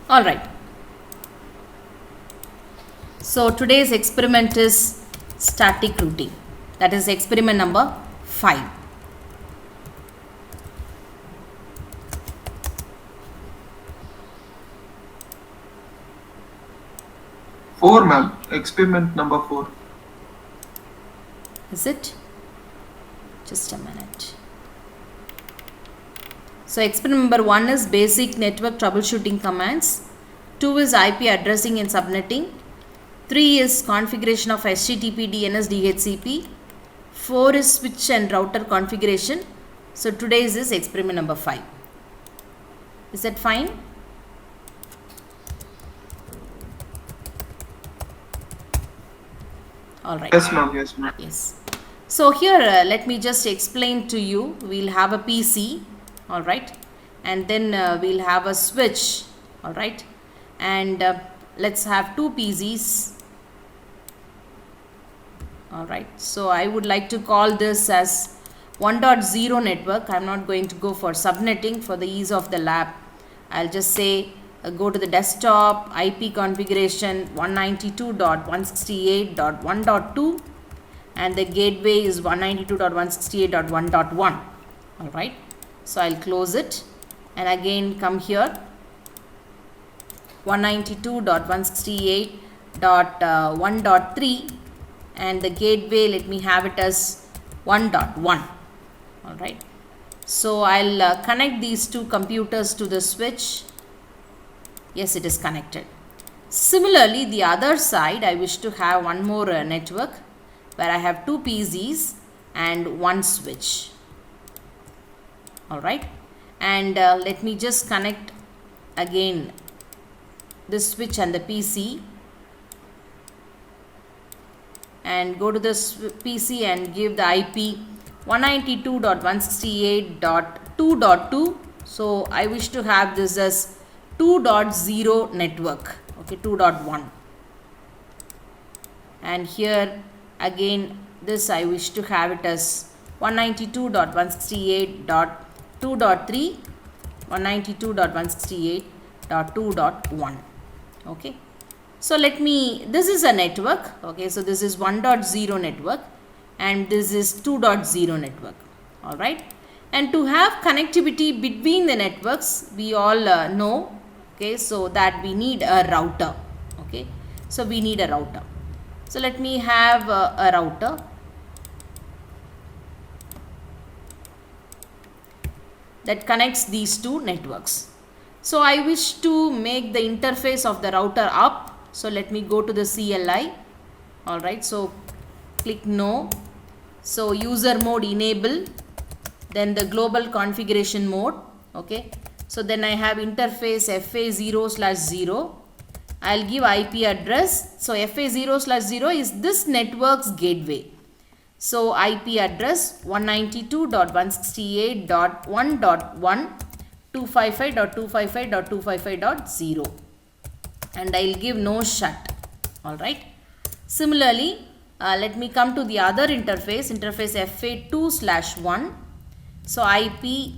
All right. So today's experiment is static routing. That is experiment number 5. Four, ma'am. Experiment number 4. Is it? Just a minute. So experiment number 1 is basic network troubleshooting commands. 2 is IP addressing and subnetting. 3 is configuration of HTTP, DNS, DHCP. 4 is switch and router configuration. So today's is experiment number 5. Is that fine? All right. Yes, ma'am. Yes, ma'am. Yes. So here let me just explain to you. We'll have a PC, all right, and then we'll have a switch, all right, and let's have two PCs, all right. So I would like to call this as 1.0 network. I'm not going to go for subnetting for the ease of the lab. I'll just say go to the desktop, IP configuration 192.168.1.2, and the gateway is 192.168.1.1. all right. So I'll close it and again come here 192.168.1.3, and the gateway, let me have it as 1.1. all right. So I'll connect these two computers to the switch. Yes, it is connected. Similarly, the other side, I wish to have one more network where I have two PCs and one switch. all right, and let me just connect again this switch and the PC, and go to this PC and give the IP 192.168.2.2. so I wish to have this as 2.0 network, okay, 2.1, and here again this I wish to have it as 192.168.2.3, 192.168.2.1. okay. So let me, this is a network, okay, so this is 1.0 network and this is 2.0 network, all right. And to have connectivity between the networks, we all know, okay, so that we need a router, okay. So we need a router. So let me have a router. That connects these two networks. So I wish to make the interface of the router up. So let me go to the CLI. all right, so click no. So user mode enable, then the global configuration mode, okay. So then I have interface FA0/0. I'll give IP address. So FA0/0 is this network's gateway. So IP address 192.168.1.1, 255.255.255.0, and I'll give no shut, all right. Similarly, let me come to the other interface FA2/1. so IP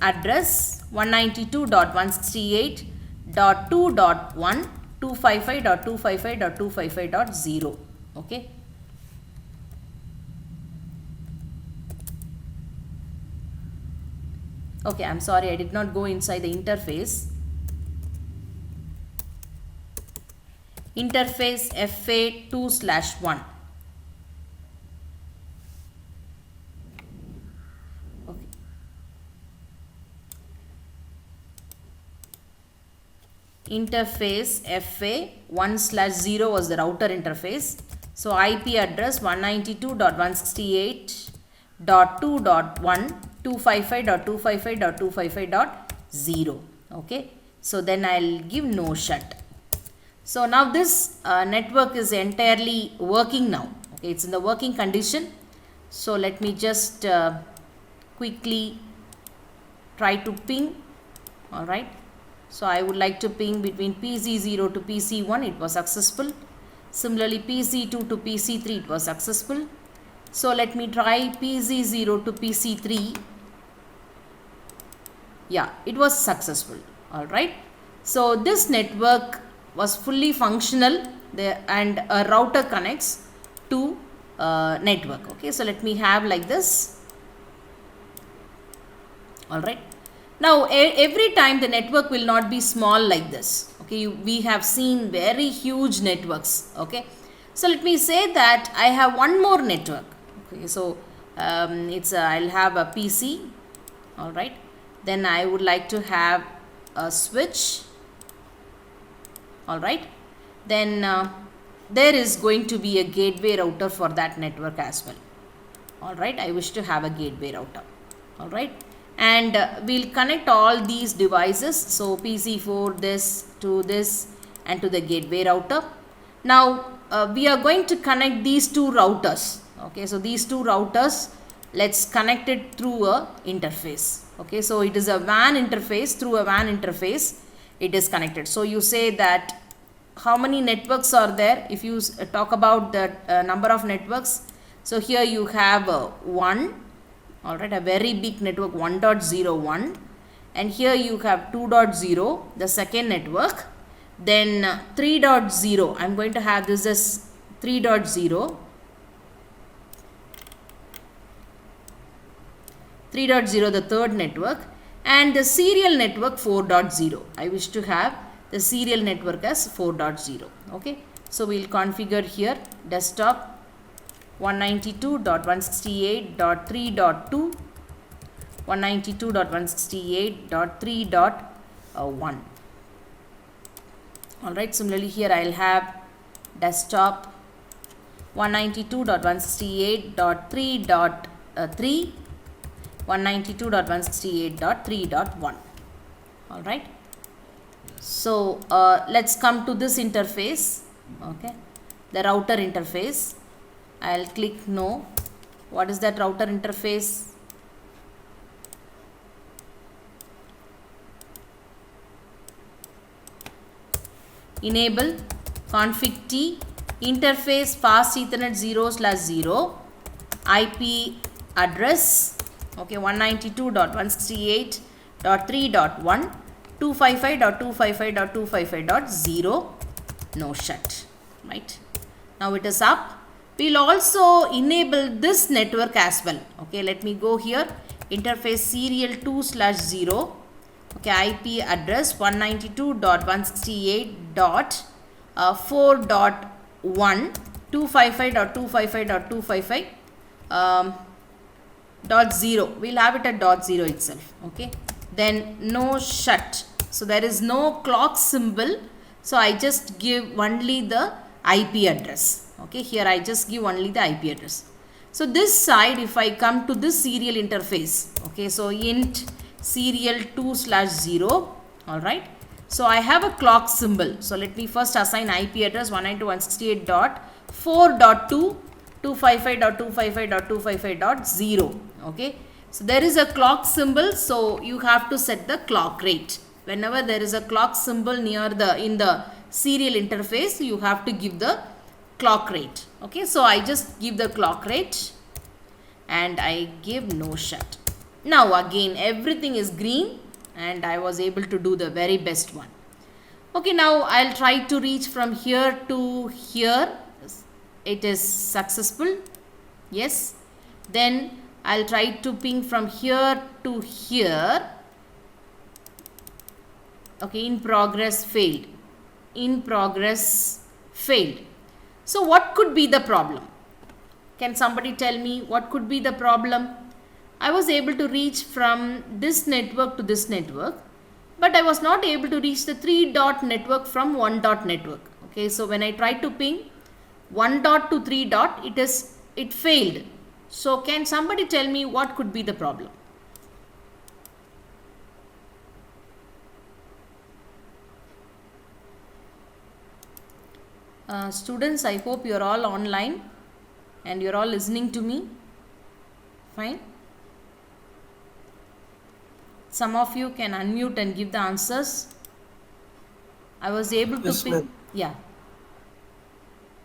address 192.168.2.1, 255.255.255.0, okay. Okay, I'm sorry, I did not go inside the interface. Interface FA2/1. Okay. Interface FA1/0 was the router interface. So IP address 192.168.2.1, 255.255.255.0, okay. So then I'll give no shut. So now this network is entirely working now, okay, it's in the working condition. So let me just quickly try to ping, all right. So I would like to ping between PC0 to PC1, it was successful. Similarly PC2 to PC3, it was successful. So let me try PC0 to PC3. Yeah, it was successful, all right. So this network was fully functional and a router connects to network. Okay, so let me have like this. All right. Now every time the network will not be small like this. Okay, we have seen very huge networks. Okay, so let me say that I have one more network. Okay, so I'll have a PC. All right, then I would like to have a switch. All right, then there is going to be a gateway router for that network as well. All right, I wish to have a gateway router. All right, and we'll connect all these devices, so PC4, this to this, and to the gateway router. Now we are going to connect these two routers. Okay, so these two routers, let's connect it through a interface. Okay, so it is a WAN interface. Through a WAN interface it is connected. So you say that how many networks are there? If you talk about the number of networks, so here you have one, all right, a very big network, 1.01, and here you have 2.0, the second network. Then 3.0, I'm going to have this as 3.0, 3.0, the third network, and the serial network 4.0. I wish to have the serial network as 4.0. Okay, so we'll configure here desktop 192.168.3.2, 192.168.3.1. all right, similarly here I'll have desktop 192.168.3.3, 192.168.3.1. all right, so let's come to this interface. Okay, the router interface. I'll click no. What is that router interface? Enable config T interface fast ethernet 0/0 IP address. Okay, 192.168.3.1 255.255.255.0 no shut. Right, now it is up. We'll also enable this network as well. Okay, let me go here, interface serial 2/0. Okay, IP address 192.168.4.1 255.255.255.0. We'll have it at .0 itself. Okay, then no shut. So there is no clock symbol, so I just give only the IP address. Okay, here I just give only the IP address. So this side, if I come to this serial interface, okay, so int serial 2/0. all right, so I have a clock symbol. So let me first assign IP address 192.168.4.2 255.255.255.0. okay, so there is a clock symbol, so you have to set the clock rate. Whenever there is a clock symbol near the in the serial interface, you have to give the clock rate. Okay, so I just give the clock rate and I give no shut. Now again everything is green and I was able to do the very best one. Okay, now I'll try to reach from here to here. It is successful. Yes. Then I'll try to ping from here to here. Okay, in progress failed. In progress failed. So what could be the problem? Can somebody tell me what could be the problem? I was able to reach from this network to this network, but I was not able to reach the 3-dot network from 1-dot network. Okay, so when I tried to ping 1 dot to 3 dot, it failed. So can somebody tell me what could be the problem? Students, I hope you're all online and you're all listening to me. Fine. Some of you can unmute and give the answers. I was able to ping. Yeah.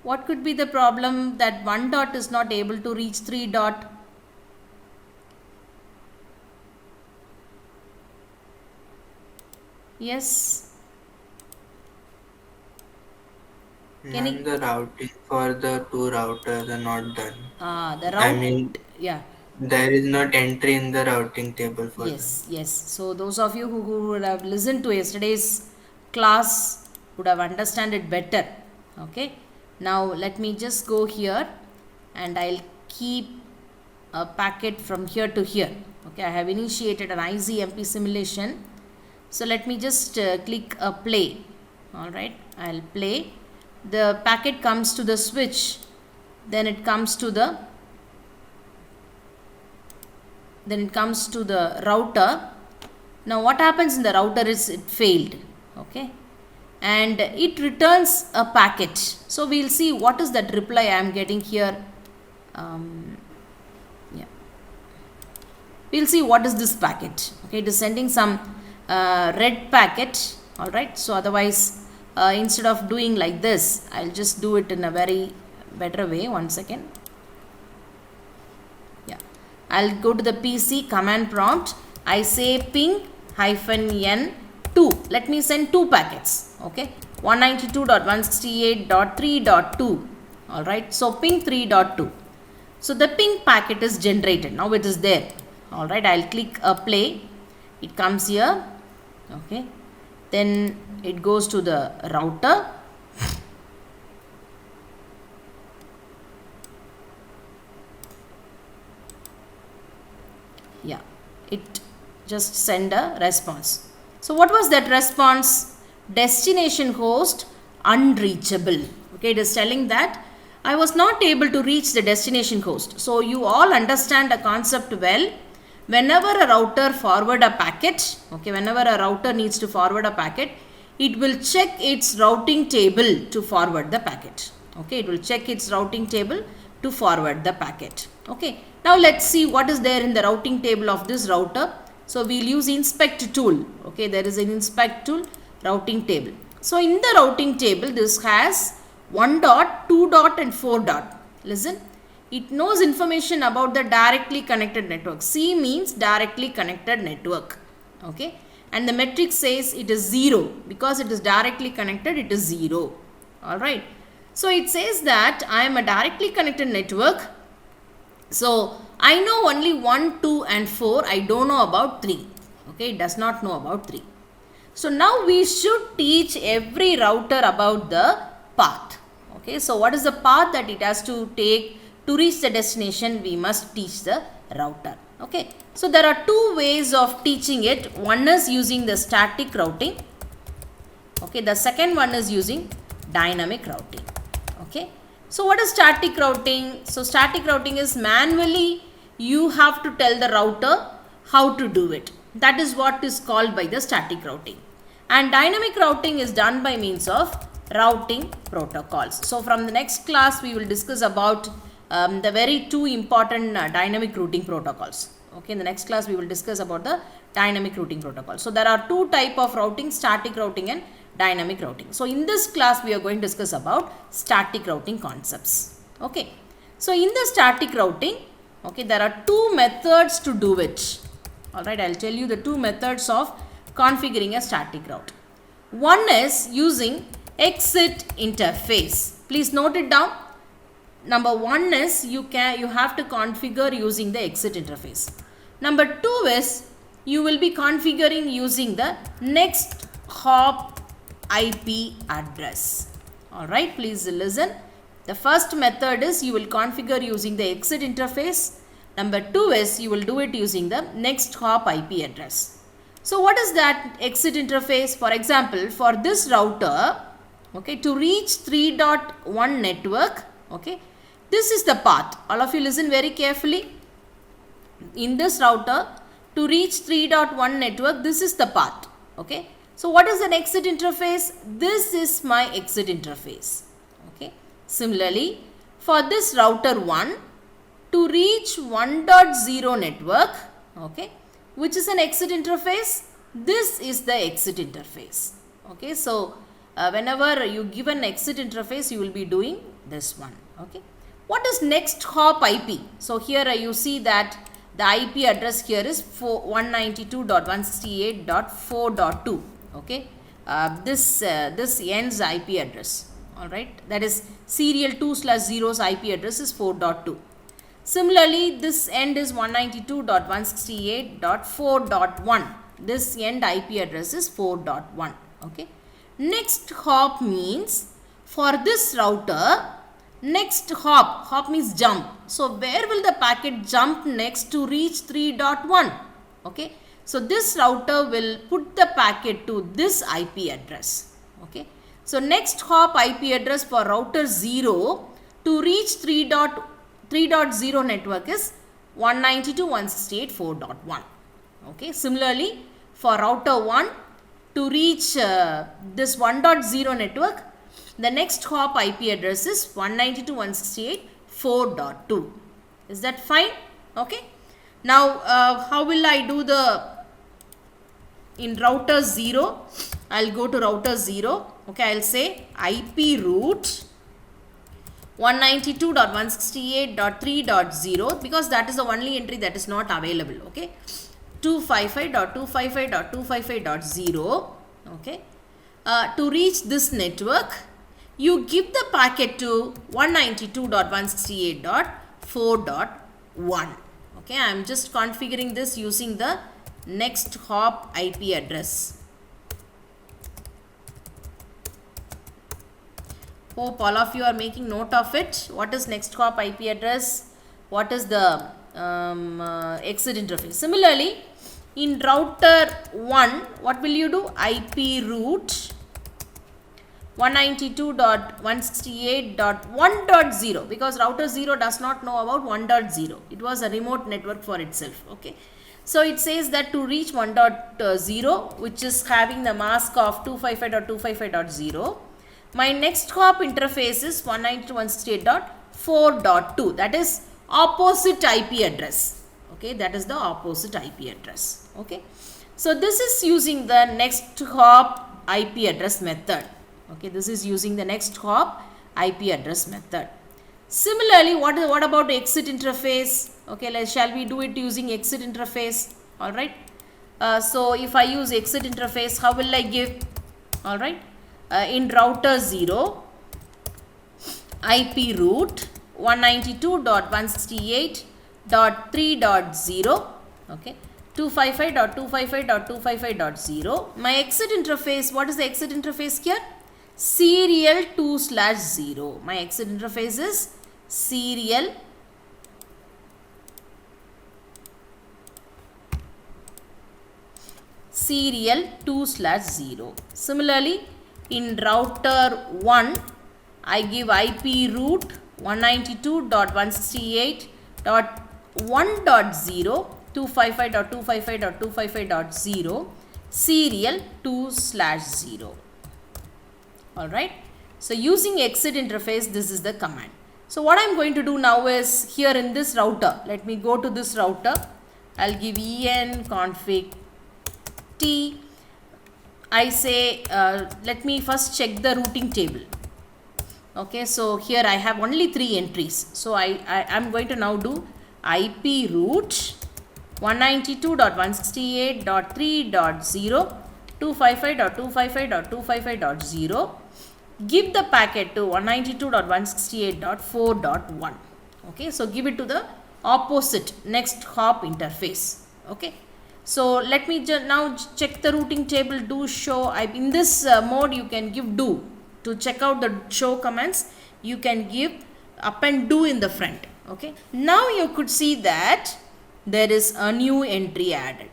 What could be the problem that 1 dot is not able to reach 3 dot? Yes. Can Ma'am, the routing for the two routers are not done. the I route, mean, yeah. there is not entry in the routing table for them. Yes, yes. So those of you who would have listened to yesterday's class would have understand it better. Okay. Now let me just go here and I'll keep a packet from here to here. Okay, I have initiated an IZMP simulation. So let me just click a play. All right, I'll play. The packet comes to the switch, then it comes to the router. Now what happens in the router is it failed. Okay, and it returns a packet. So we'll see what is that reply I am getting here. Yeah, we'll see what is this packet. Okay, it is sending some red packet. All right, so otherwise instead of doing like this, I'll just do it in a very better way. 1 second. Yeah, I'll go to the PC command prompt. I say ping -n2. Let me send two packets. Okay, 192.168.3.2. all right, so ping 3.2. so the ping packet is generated. Now it is there. All right, I'll click a play. It comes here. Okay, then it goes to the router. Yeah, it just send a response. So what was that response? Destination host unreachable. Okay, it is telling that I was not able to reach the destination host. So you all understand the concept well. Whenever a router forward a packet, okay, whenever a router needs to forward a packet, it will check its routing table to forward the packet. Okay, it will check its routing table to forward the packet. Okay, now let's see what is there in the routing table of this router. So we'll use inspect tool. Okay, there is an inspect tool, routing table. So in the routing table, this has 1 dot, 2 dot and 4 dot. Listen, it knows information about the directly connected network. C means directly connected network. Okay, and the metric says it is 0 because it is directly connected, it is 0. All right, so it says that I am a directly connected network. So I know only 1, 2 and 4. I don't know about 3. Okay, it does not know about 3. So now we should teach every router about the path. Okay, so what is the path that it has to take to reach the destination? We must teach the router. Okay, so there are two ways of teaching it. One is using the static routing. Okay, the second one is using dynamic routing. Okay, so what is static routing? So static routing is manually you have to tell the router how to do it. That is what is called by the static routing. And dynamic routing is done by means of routing protocols. So from the next class we will discuss about the very two important dynamic routing protocols. Okay, in the next class we will discuss about the dynamic routing protocol. So there are two type of routing, static routing and dynamic routing. So in this class we are going to discuss about static routing concepts. Okay, so in the static routing, okay, there are two methods to do it. All right, I'll tell you the two methods of configuring a static route. One is using exit interface. Please note it down. Number one is you have to configure using the exit interface. Number two is you will be configuring using the next hop IP address. All right, please listen. The first method is you will configure using the exit interface. Number two is you will do it using the next hop IP address. So what is that exit interface? For example, for this router, okay, to reach 3.1 network, okay, this is the path. All of you listen very carefully. In this router, to reach 3.1 network, this is the path. Okay, so what is an exit interface? This is my exit interface. Okay, similarly, for this router 1, to reach 1.0 network, okay, which is an exit interface, this is the exit interface. Okay, so whenever you give an exit interface, you will be doing this one. Okay, what is next hop IP? So here you see that the IP address here is 192.168.4.2. Okay, this ends IP address. Alright, that is serial 2/0's IP address is 4.2. Similarly, this end is 192.168.4.1. This end IP address is 4.1. Okay. Next hop means for this router, next hop means jump. So where will the packet jump next to reach 3.1? Okay. So this router will put the packet to this IP address. Okay. So next hop IP address for router 0 to reach 3.0 network is 192.168.4.1. Okay. Similarly, for router 1 to reach this 1.0 network, the next hop IP address is 192.168.4.2. Is that fine? Okay. Now, how will I do in router 0? I'll go to router 0. Okay, I'll say IP root 192.168.3.0 because that is the only entry that is not available. Okay, 255.255.255.0. Okay, to reach this network, you give the packet to 192.168.4.1. Okay, I am just configuring this using the next hop IP address. Hope all of you are making note of it. What is next hop IP address? What is the exit interface? Similarly, in router 1, what will you do? IP root 192.168.1.0 because router 0 does not know about 1.0. It was a remote network for itself. Okay. So it says that to reach 1.0, which is having the mask of 255.255.0, my next hop interface is 192.168.4.2. That is opposite IP address. Okay, that is the opposite IP address. Okay, so this is using the next hop IP address method. Okay, this is using the next hop IP address method. Similarly, what about exit interface? Okay, shall we do it using exit interface? All right. So if I use exit interface, how will I give? All right. In router 0, IP root 192.168.3.0, okay, 255.255.255.0. My exit interface, what is the exit interface here? Serial 2/0. My exit interface is serial 2/0. Similarly, in router 1, I give IP root 192.168.1.0, 255.255.255.0, serial 2/0. Alright. So using exit interface, this is the command. So what I am going to do now is here in this router, let me go to this router. I'll give en config t. I say let me first check the routing table. Okay, so here I have only 3 entries. So I am going to now do IP root 192.168.3.0, 255.255.255.0. Give the packet to 192.168.4.1. Okay, so give it to the opposite next hop interface. Okay. So let me now check the routing table. Do show. In this mode, you can give do to check out the show commands. You can give append do in the front. Okay. Now you could see that there is a new entry added.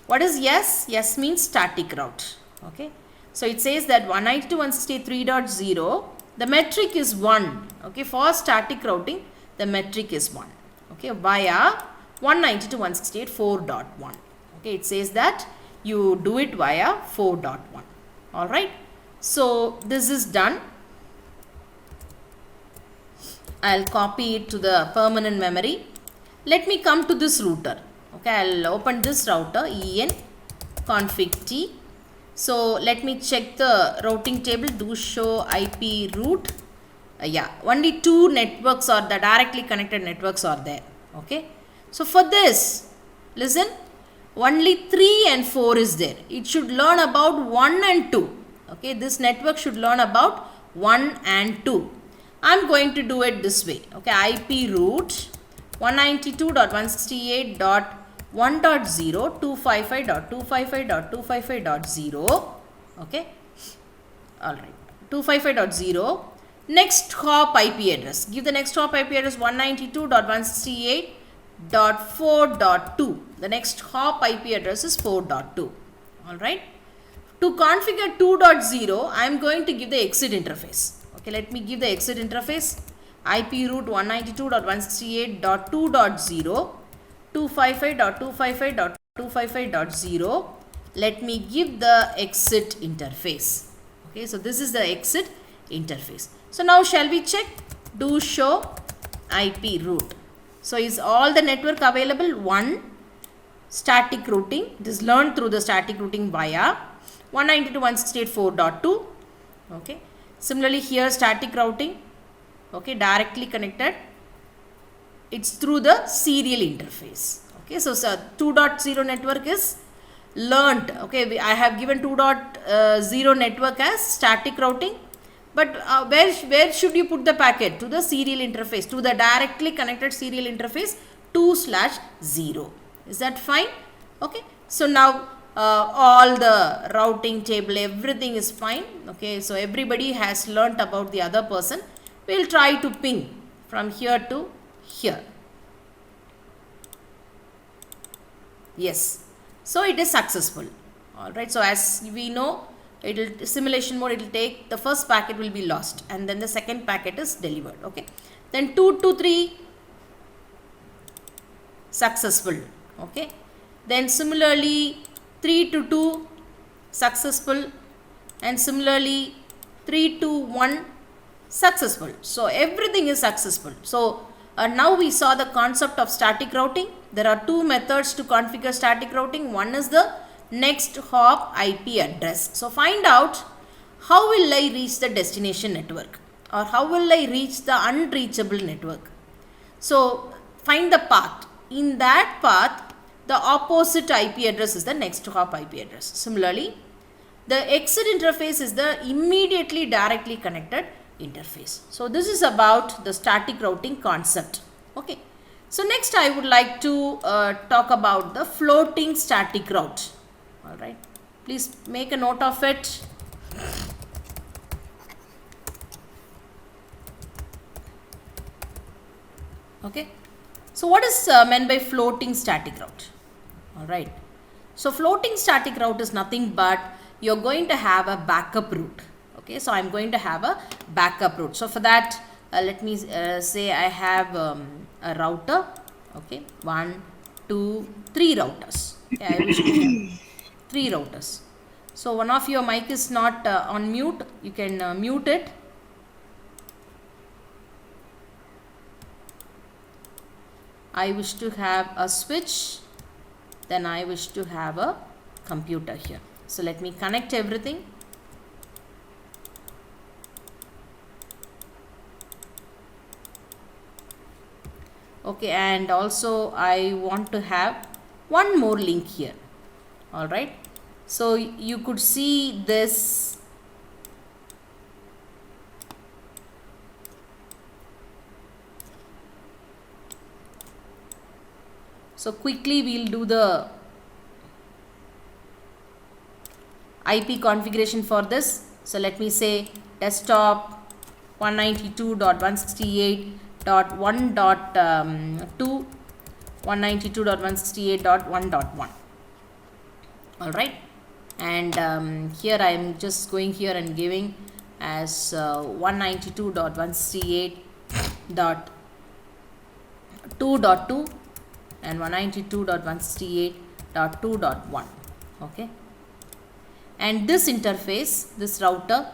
What is yes? Yes means static route. Okay. So it says that 192.168.3.0. The metric is 1. Okay. For static routing, the metric is 1. Okay. Via 192.168.4.1. Okay, it says that you do it via 4.1. All right. So this is done. I'll copy it to the permanent memory. Let me come to this router. Okay, I'll open this router en config t. So let me check the routing table. Do show IP root. Yeah, only 2 networks are the directly connected networks are there. Okay. So for this, listen. Only 3 and 4 is there. It should learn about 1 and 2. Okay, this network should learn about 1 and 2. I'm going to do it this way. Okay, IP root 192.168.1.0 255.255.255.0. Okay, all right, 255.0. Next hop IP address. Give the next hop IP address 192.168.4.2. The next hop IP address is 4.2. All right. To configure 2.0, I am going to give the exit interface. Okay, let me give the exit interface. IP root 192.168.2.0 255.255.255.0. Let me give the exit interface. Okay, so this is the exit interface. So now shall we check? Do show IP root. So is all the network available? 1. Static routing. It is learned through the static routing via 192.168.4.2. Okay. Similarly here static routing. Okay, directly connected. It's through the serial interface. Okay, so 2.0 network is learnt. Okay, I have given 2.0 network as static routing. But where should you put the packet? To the serial interface, to the directly connected serial interface 2/0. Is that fine? Okay. So now all the routing table, everything is fine. Okay. So everybody has learnt about the other person. We will try to ping from here to here. Yes. So it is successful. All right. So as we know, it will simulation mode, it will take the first packet will be lost and then the second packet is delivered. Okay, then 2 to 3 successful. Okay, then similarly 3 to 2 successful, and similarly 3 to 1 successful. So everything is successful. So now we saw the concept of static routing. There are 2 methods to configure static routing. One is the next hop IP address. So find out how will I reach the destination network, or how will I reach the unreachable network. So find the path. In that path, the opposite IP address is the next hop IP address. Similarly, the exit interface is the immediately directly connected interface. So this is about the static routing concept. Okay. So next I would like to talk about the floating static route. All right, please make a note of it. Okay, so what is meant by floating static route? All right, so floating static route is nothing but you're going to have a backup route. Okay, so I'm going to have a backup route. So for that, let me say I have a router. Okay, 1, 2, 3 routers. Okay, I wish to have 3 routers. So one of your mic is not on mute. You can mute it. I wish to have a switch. Then I wish to have a computer here. So let me connect everything. Okay, and also I want to have one more link here. All right, so you could see this. So quickly we'll do the IP configuration for this. So let me say desktop 192.168.1.2 192.168.1.1. all right, and here I am just going here and giving as 192.168.2.2 and 192.168.2.1. okay, and this interface, this router,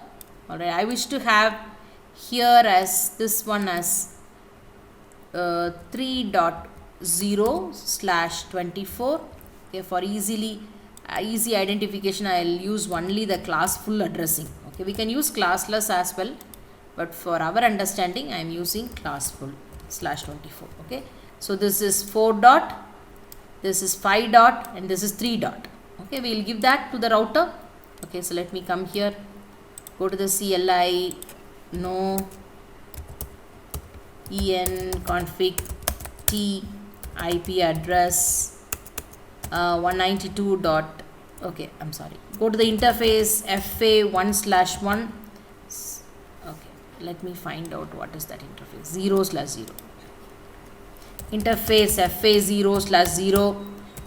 all right, I wish to have here as this one as 3.0/24. okay, for easy identification I will use only the class full addressing. Okay, we can use classless as well, but for our understanding I am using class full /24. okay, so this is 4 dot, this is 5 dot, and this is 3 dot. okay, we will give that to the router. okay, so let me come here, go to the CLI no en config t IP address 192 dot, okay, I'm sorry, go to the interface FA1/1. Okay, let me find out what is that interface. 0/0 interface FA0/0,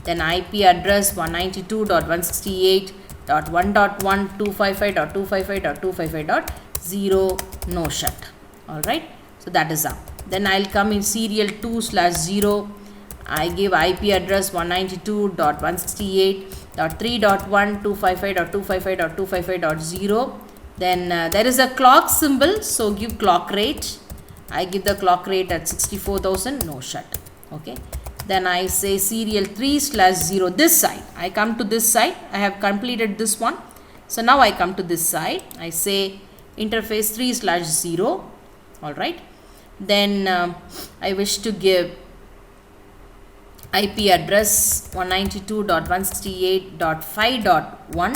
then IP address 192.168.1.1, 255.255.255.0, no shut. All right, so that is up. Then I'll come in serial 2/0. I give IP address 192.168.3.1, 255.255.255.0. Then there is a clock symbol, so give clock rate. I give the clock rate at 64,000, no shut. Okay, then I say serial 3/0, this side. I come to this side, I have completed this one. So now I come to this side, I say interface 3/0. All right, then I wish to give IP address 192.168.5.1,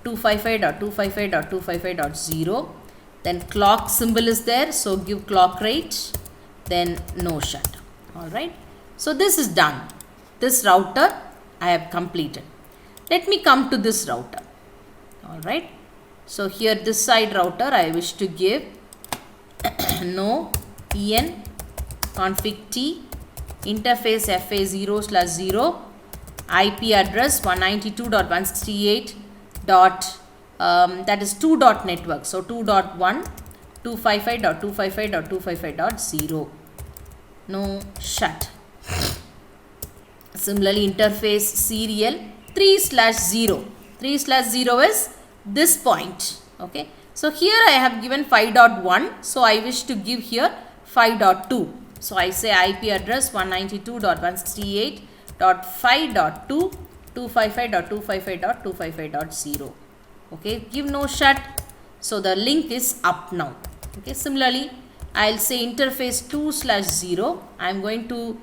255.255.255.0. Then clock symbol is there, so give clock rate, then no shut. All right, so this is done. This router I have completed. Let me come to this router. All right, so here this side router I wish to give no en config t interface FA0/0, IP address 192.168. That is 2 dot network, so 2.1, 255.255.255.0, no shut. Similarly, interface serial 3/0. 3/0 is this point. Okay, so here I have given 5.1, so I wish to give here 5.2. So I say IP address 192.168.5.2, 255.255.255.0. Okay, give no shut, so the link is up now. Okay, similarly I'll say interface 2/0. I'm going to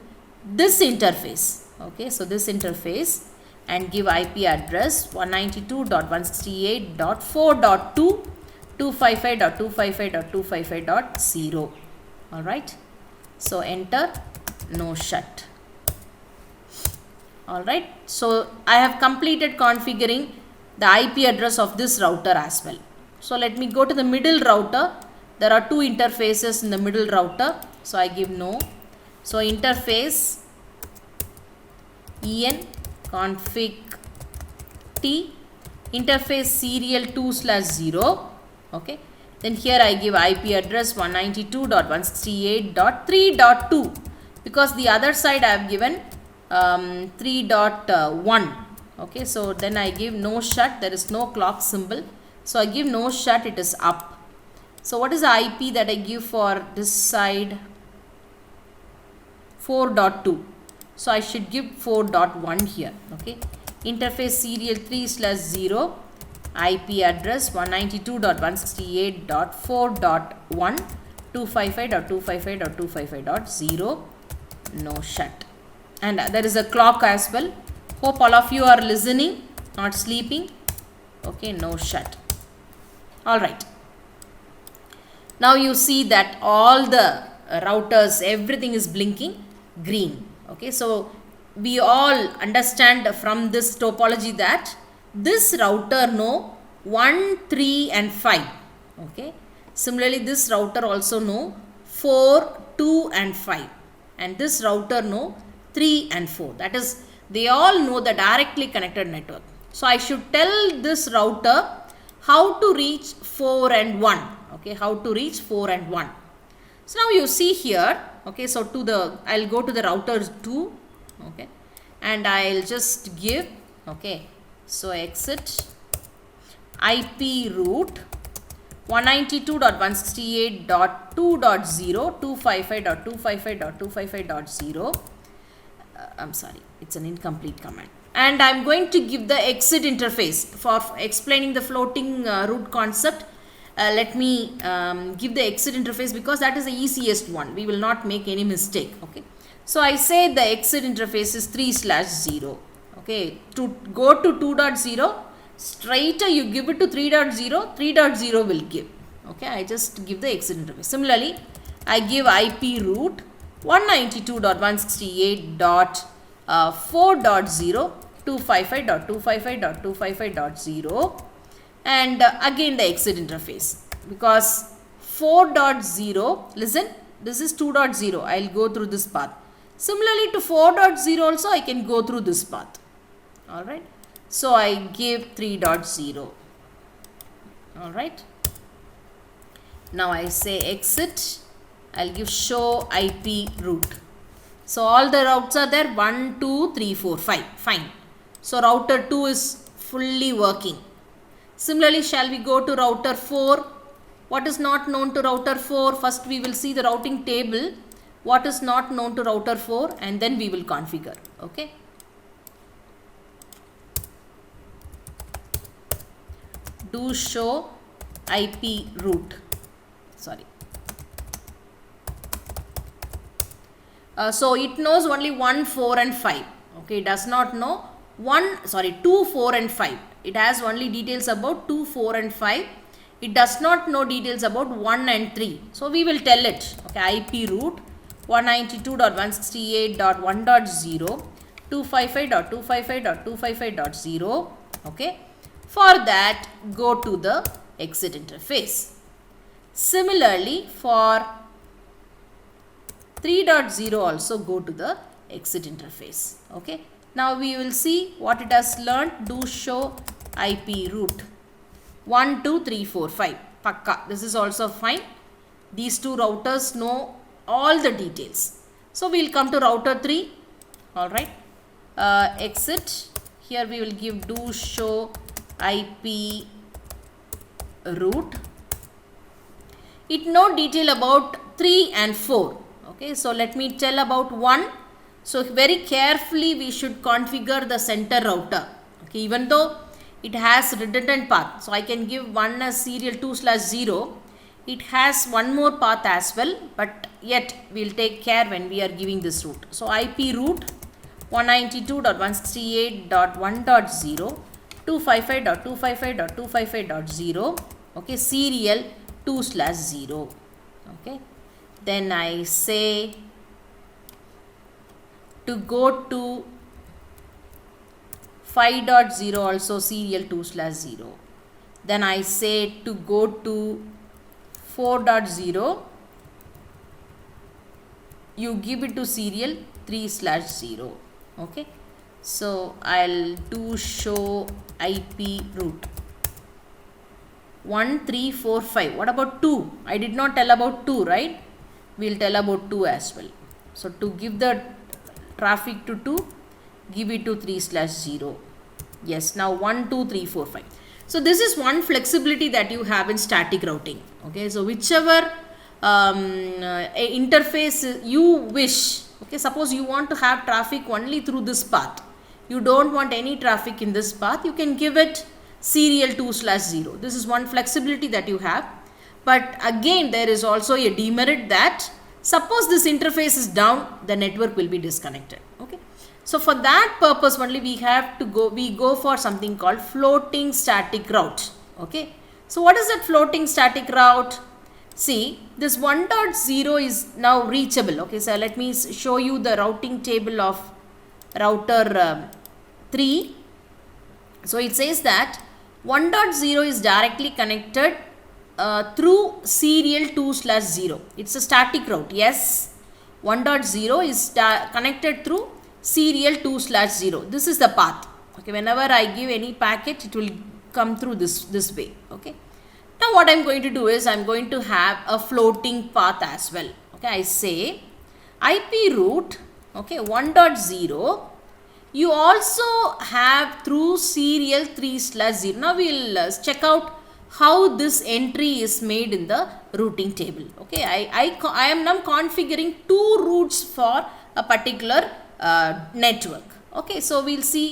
this interface. Okay, so this interface, and give IP address 192.168.4.2, 255.255.255.0. all right, so enter, no shut. All right, so I have completed configuring the IP address of this router as well. So let me go to the middle router. There are two interfaces in the middle router, so I give no. So interface en config t interface serial 2/0. okay, then here I give IP address 192.168.3.2, because the other side I have given 3.1. okay, so then I give no shut, there is no clock symbol, so I give no shut, it is up. So what is the IP that I give for this side? 4.2, so I should give 4.1 here. okay, interface serial 3/0, IP address 192.168.4.1, 255.255.255.0, no shut. And there is a clock as well. Hope all of you are listening, not sleeping. Okay, no shut. All right, now you see that all the routers, everything is blinking green. okay, so we all understand from this topology that this router know 1, 3 and 5. okay, similarly this router also know 4, 2 and 5, and this router know 3 and 4. that is, they all know the directly connected network. So I should tell this router how to reach 4 and 1. okay, how to reach 4 and 1. So now you see here, okay, so to the, I'll go to the router 2, okay, and I'll just give, okay, so exit IP route 192.168.2.0, 255.255.255.0. I'm sorry, it's an incomplete command. And I'm going to give the exit interface for explaining the floating root concept. Let me give the exit interface, because that is the easiest one. We will not make any mistake. okay, so I say the exit interface is 3/0. okay, to go to 2.0, straighter you give it to 3.0, 3.0 will give. Okay, I just give the exit interface. Similarly, I give IP root 192.168.4.0 255.255.255.0 and again the exit interface, because 4.0, listen, this is 2.0, I will go through this path. Similarly to 4.0 also I can go through this path. Alright, so I give 3.0. Alright, now I say exit, I'll give show IP route. So all the routes are there, 1, 2, 3, 4, 5, fine. So router 2 is fully working. Similarly, shall we go to router 4? What is not known to router 4? First we will see the routing table, what is not known to router 4, and then we will configure. Okay. Do show IP route. Sorry. So it knows only 1, 4 and 5. Okay, it does not know 2, 4 and 5. It has only details about 2, 4 and 5. It does not know details about 1 and 3. So we will tell it. Okay, IP route 192.168.1.0 255.255.255.0. Okay. For that, go to the exit interface. Similarly, for 3.0 also go to the exit interface. Okay. Now we will see what it has learned. Do show IP route 1, 2, 3, 4, 5. Pakka. This is also fine. These two routers know all the details. So we will come to router 3. Alright. Exit. Here we will give do show IP route. It know detail about 3 and 4. Okay, so let me tell about 1. So very carefully we should configure the center router. Okay, even though it has redundant path, so I can give one as serial 2/0. It has one more path as well, but yet we will take care when we are giving this route. So IP route 192.168.1.0 255.255.255.0. Okay, serial 2/0. Okay, then I say to go to 5.0 also serial 2/0. Then I say to go to 4.0, you give it to serial 3/0. Okay, so I'll do show IP route 1, 3, 4, 5. What about 2? I did not tell about 2, right? We'll tell about 2 as well. So to give the traffic to 2, give it to 3/0. Yes, now 1, 2, 3, 4, 5. So this is one flexibility that you have in static routing. Okay, so whichever interface you wish. Okay, suppose you want to have traffic only through this path. You don't want any traffic in this path. You can give it serial 2/0. This is one flexibility that you have. But again, there is also a demerit that suppose this interface is down, the network will be disconnected. Okay. So for that purpose only we go for something called floating static route. Okay. So what is that floating static route? See, this 1.0 is now reachable. Okay. So let me show you the routing table of router 3. So it says that 1.0 is directly connected through serial 2/0. It's a static route. Yes, 1.0 is connected through serial 2/0. This is the path. Okay, whenever I give any packet, it will come through this way. Okay. Now what I'm going to do is I'm going to have a floating path as well. Okay, I say IP route. Okay, 1.0. You also have through serial 3/0. Now we'll check out how this entry is made in the routing table. Okay, I am now configuring 2 routes for a particular network. Okay, so we'll see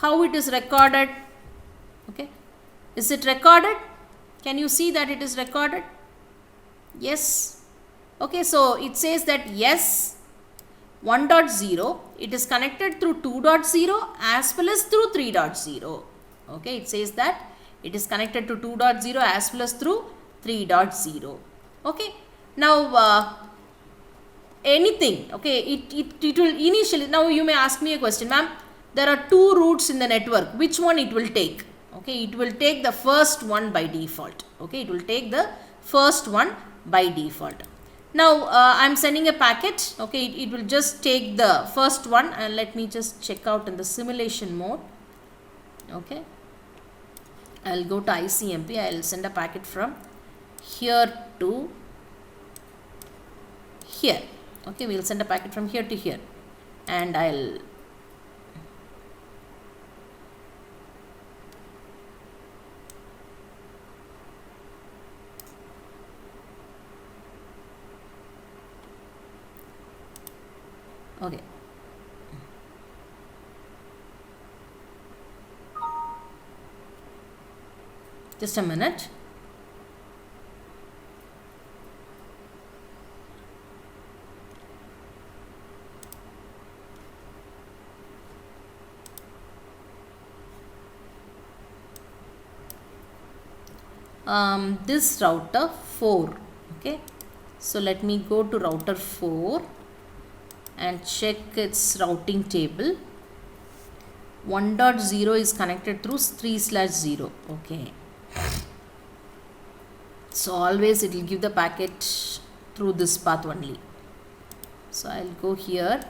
how it is recorded. Okay, is it recorded? Can you see that it is recorded? Yes. Okay, so it says that yes, 1.0, it is connected through 2.0 as well as through 3.0. Okay, it says that it is connected to 2.0 as well as through 3.0. Okay, now anything, okay, it will initially, now you may ask me a question, ma'am, there are two routes in the network, which one it will take? Okay, it will take the first one by default. Okay, it will take the first one by default. Now I'm sending a packet. Okay, it will just take the first one, and let me just check out in the simulation mode. Okay, I'll go to ICMP. I'll send a packet from here to here. Okay, we'll send a packet from here to here, and I'll okay. Just a minute. This router 4. Okay, so let me go to router 4 and check its routing table. 1.0 is connected through 3/0. Okay, so always it will give the packet through this path only. So I'll go here.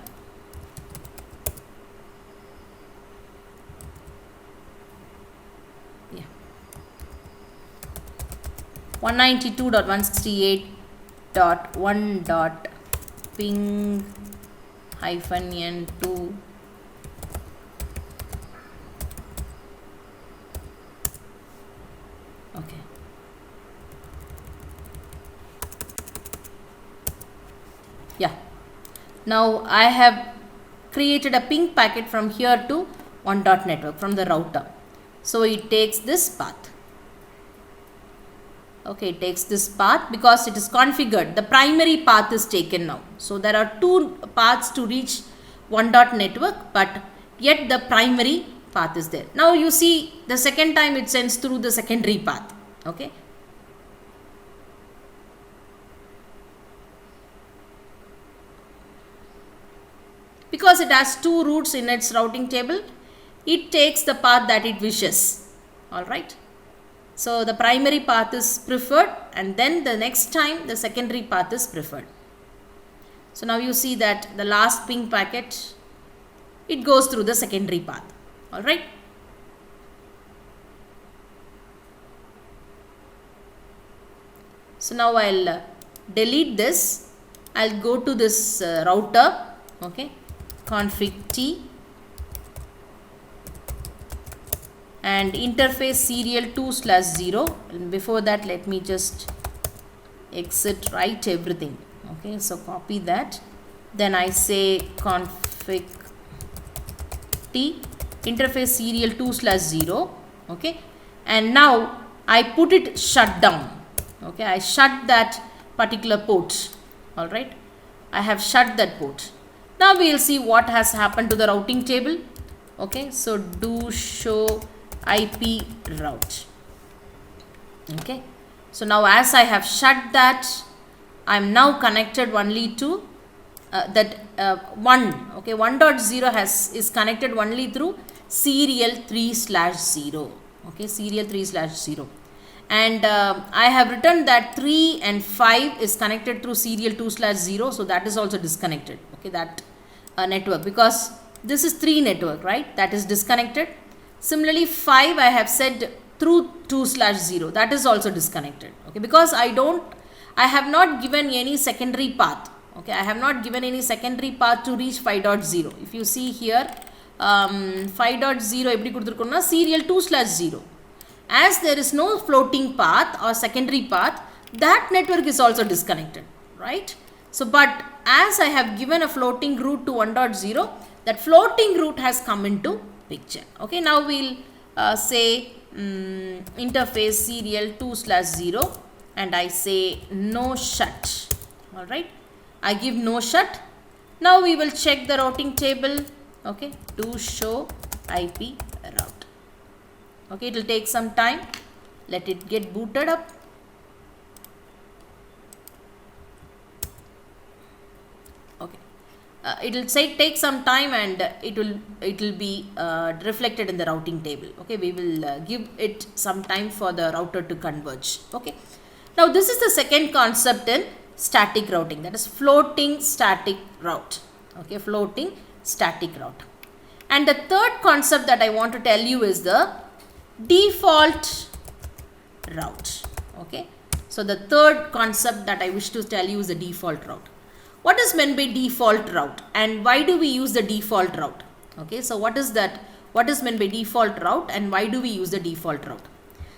Yeah, 192.168.1.ping-n2. Okay, yeah, now I have created a ping packet from here to 1.network from the router. So it takes this path. Okay, it takes this path because it is configured. The primary path is taken now. So there are two paths to reach 1.network, but yet the primary path is there. Now you see the second time it sends through the secondary path. Okay, because it has two routes in its routing table, it takes the path that it wishes. All right, so the primary path is preferred, and then the next time the secondary path is preferred. So now you see that the last ping packet, it goes through the secondary path. All right, so now I'll delete this. I'll go to this router. Okay, config T and interface serial 2/0. And before that, let me just exit, write everything. Okay, so copy that, then I say config T interface serial 2/0. Okay, and now I put it shut down. Okay, I shut that particular port. All right, I have shut that port. Now we will see what has happened to the routing table. Okay, so do show IP route. Okay, so now as I have shut that, I am now connected only to that 1. Okay, 1.0 is connected only through serial 3/0. Okay, serial 3/0, and I have written that 3 and 5 is connected through serial 2/0, so that is also disconnected. Okay, that network, because this is 3 network, right, that is disconnected. Similarly 5 I have said through 2/0, that is also disconnected. Okay, because I have not given any secondary path. Okay, I have not given any secondary path to reach 5.0. If you see here, 5.0 எப்படி கொடுத்திருக்கோம்னா serial 2/0. As there is no floating path or secondary path, that network is also disconnected, right? So but as I have given a floating route to 1.0, that floating route has come into picture. Okay, now we'll say interface serial 2/0, and I say no shut. All right, I give no shut. Now we will check the routing table. Okay, do show IP route. Okay, it will take some time. Let it get booted up. it will say take some time, and it will be reflected in the routing table. Okay, we will give it some time for the router to converge. Okay, now this is the second concept in static routing, that is floating static route. Okay, floating static route. And the third concept that I want to tell you is the default route. Okay, so the third concept that I wish to tell you is the default route. What is meant by default route, and why do we use the default route? Okay, so what is that? What is meant by default route, and why do we use the default route?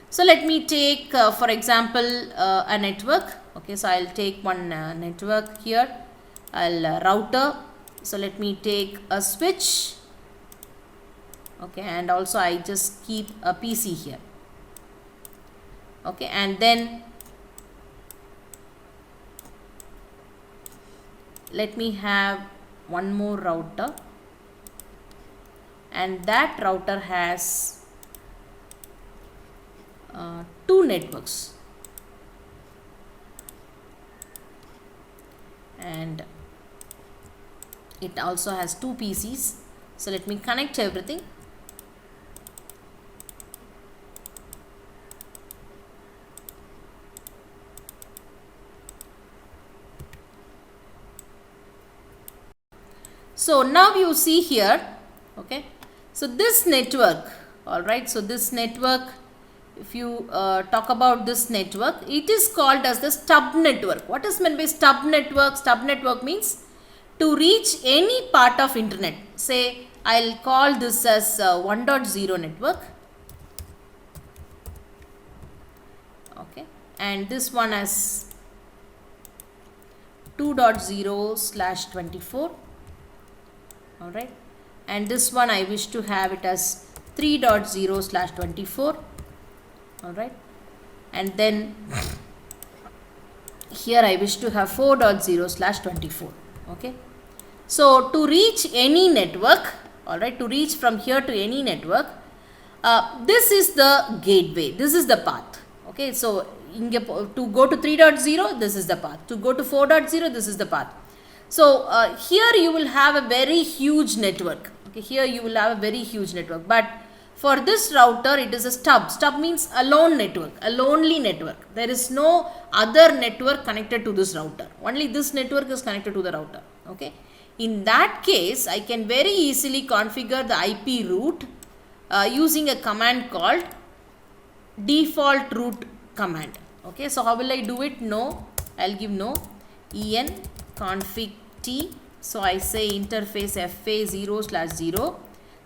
So let me take for example a network. Okay, so I'll take one network here. I'll router. So let me take a switch. Okay, and also I just keep a PC here. Okay, and then let me have one more router, and that router has two networks, and it also has two PCs. So let me connect everything. So now you see here, okay, so this network, all right, so this network, if you talk about this network, it is called as the stub network. What is meant by stub network? Stub network means to reach any part of internet. Say I'll call this as 1.0 network, okay, and this one as 2.0/24. all right, and this one I wish to have it as 3.0/24. all right, and then here I wish to have 4.0/24. okay, so to reach any network, all right, to reach from here to any network, this is the gateway, this is the path. Okay, so to go to 3.0, this is the path. To go to 4.0, this is the path. So here you will have a very huge network. Okay, here you will have a very huge network, but for this router it is a stub. Stub means a lone network, a lonely network. There is no other network connected to this router. Only this network is connected to the router. Okay, in that case I can very easily configure the IP route using a command called default route command. Okay, so how will I do it? No, I'll give no en config t. So I say interface FA0/0.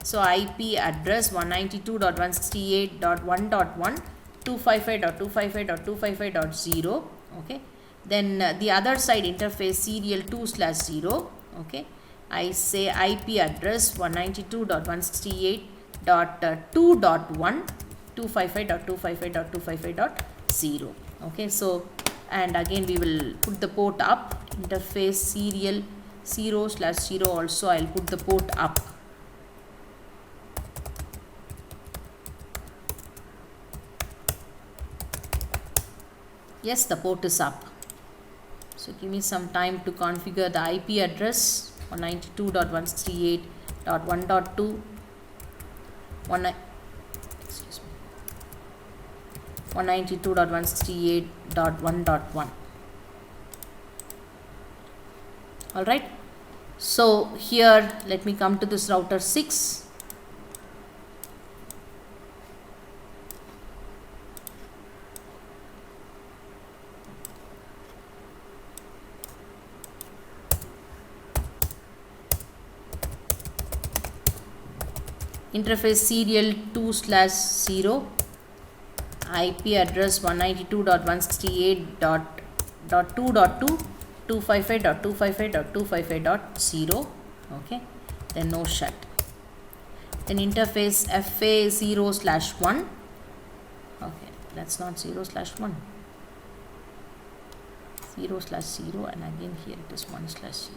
So IP address 192.168.1.1 255.255.255.0. okay, then the other side interface serial 2/0. okay, I say IP address 192.168.2.1 255.255.255.0. okay, so and again we will put the port up, interface serial 0/0. also I'll put the port up. Yes, the port is up. So give me some time to configure the IP address 192.168.1.2 192.168.1.1. all right, so here let me come to this router 6. Interface serial 2/0. IP address 192.168.2.2 255.255.255.0. okay, then no shut. Then interface FA0/1. okay, that's not 0/1, 0/0, and again here it is 1/0.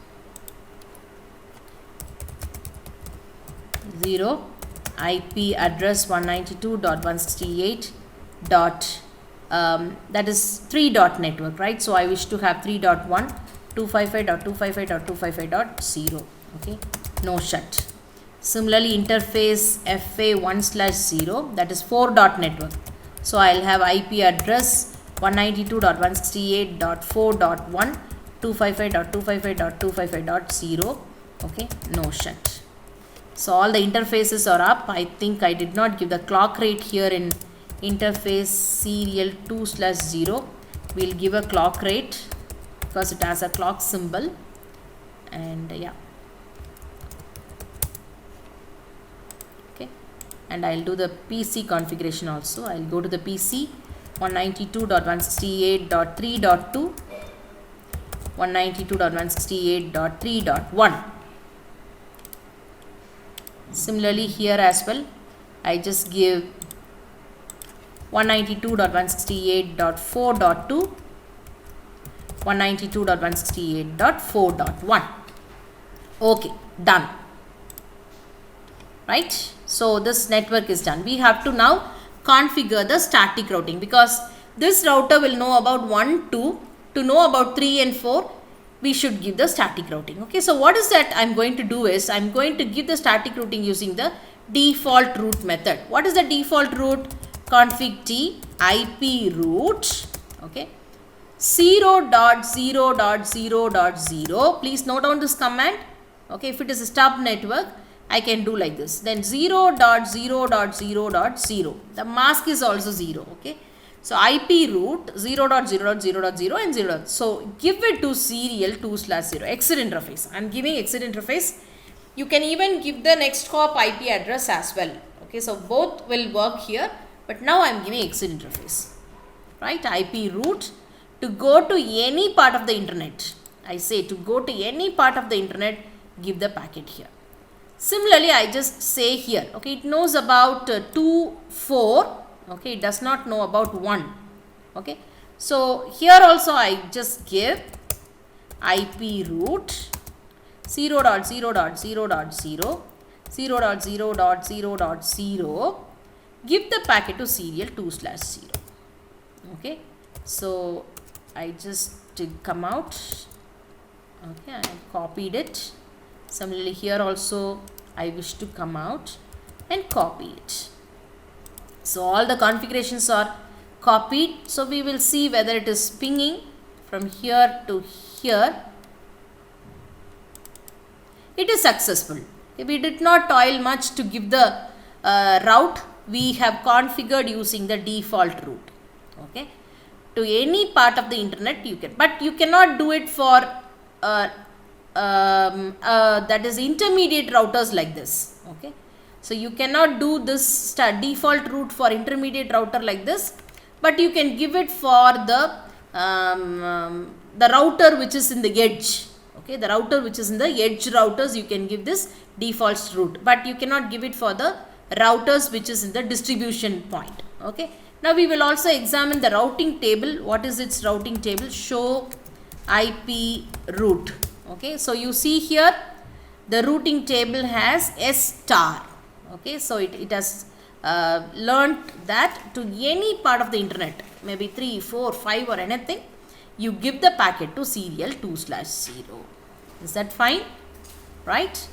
0 IP address 192.168. that is 3 dot network, right? So I wish to have 3.1. 255.255.255.0. Okay, no shut. Similarly, interface FA1/0, that is 4 dot network. So I'll have IP address 192.168.4.1, 255.255.255.0. Okay, no shut. So all the interfaces are up. I think I did not give the clock rate here in interface serial 2/0. We'll give a clock rate because it has a clock symbol, and yeah. Okay, and I'll do the PC configuration also. I'll go to the PC 192.168.3.2, 192.168.3.1. Similarly here as well, I just give 192.168.4.2, 192.168.4.1. Okay, done. Right? So this network is done. We have to now configure the static routing, because this router will know about 1, 2. To know about 3 and 4, we should give the static routing. Okay, so what is that I'm going to do is, I'm going to give the static routing using the default route method. What is the default route? Config T IP route, okay, 0.0.0.0. Please note down this command. Okay, if it is a stub network, I can do like this. Then 0.0.0.0. The mask is also 0. Okay, so IP route 0.0.0.0 and 0. So give it to serial 2/0 exit interface. I am giving exit interface. You can even give the next hop IP address as well. Okay, so both will work here, but now I am giving exit interface. Right, IP route to go to any part of the internet. I say to go to any part of the internet, give the packet here. Similarly, I just say here, okay, it knows about 2, 4. Okay, it does not know about 1. Okay, so here also I just give IP route 0.0.0.0, 0.0.0.0, give the packet to serial 2/0. Okay, so I just come out. Okay, I copied it. Similarly here also I wish to come out and copy it. So all the configurations are copied. So we will see whether it is pinging from here to here. It is successful. We did not toil much to give the route. We have configured using the default route. Okay, to any part of the internet you can, but you cannot do it for that is intermediate routers like this. Okay, so you cannot do this default route for intermediate router like this, but you can give it for the router which is in the edge. Okay, the router which is in the edge routers, you can give this default route, but you cannot give it for the routers which is in the distribution point. Okay, now we will also examine the routing table. What is its routing table? Show IP route. Okay, so you see here the routing table has S star. Okay, so it has learned that to any part of the internet, maybe 3, 4, 5 or anything, you give the packet to serial 2/0. Is that fine? Right?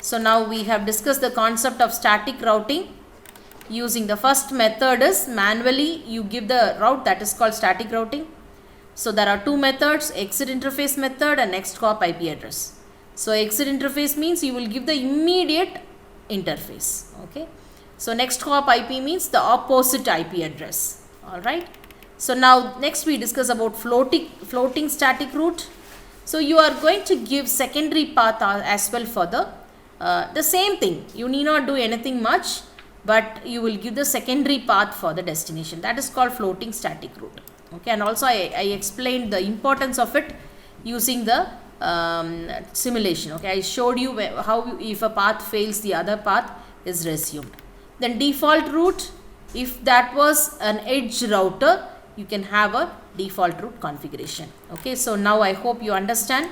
So now we have discussed the concept of static routing. Using the first method is manually you give the route, that is called static routing. So there are two methods, exit interface method and next hop IP address. So exit interface means you will give the immediate interface. Okay, so next hop IP means the opposite IP address. All right, so now next we discuss about floating static route. So you are going to give secondary path as well for the same thing. You need not do anything much, but you will give the secondary path for the destination. That is called floating static route. Okay, and also I explained the importance of it using the simulation. Okay, I showed you how if a path fails, the other path is resumed. Then default route, if that was an edge router, you can have a default route configuration. Okay, so now I hope you understand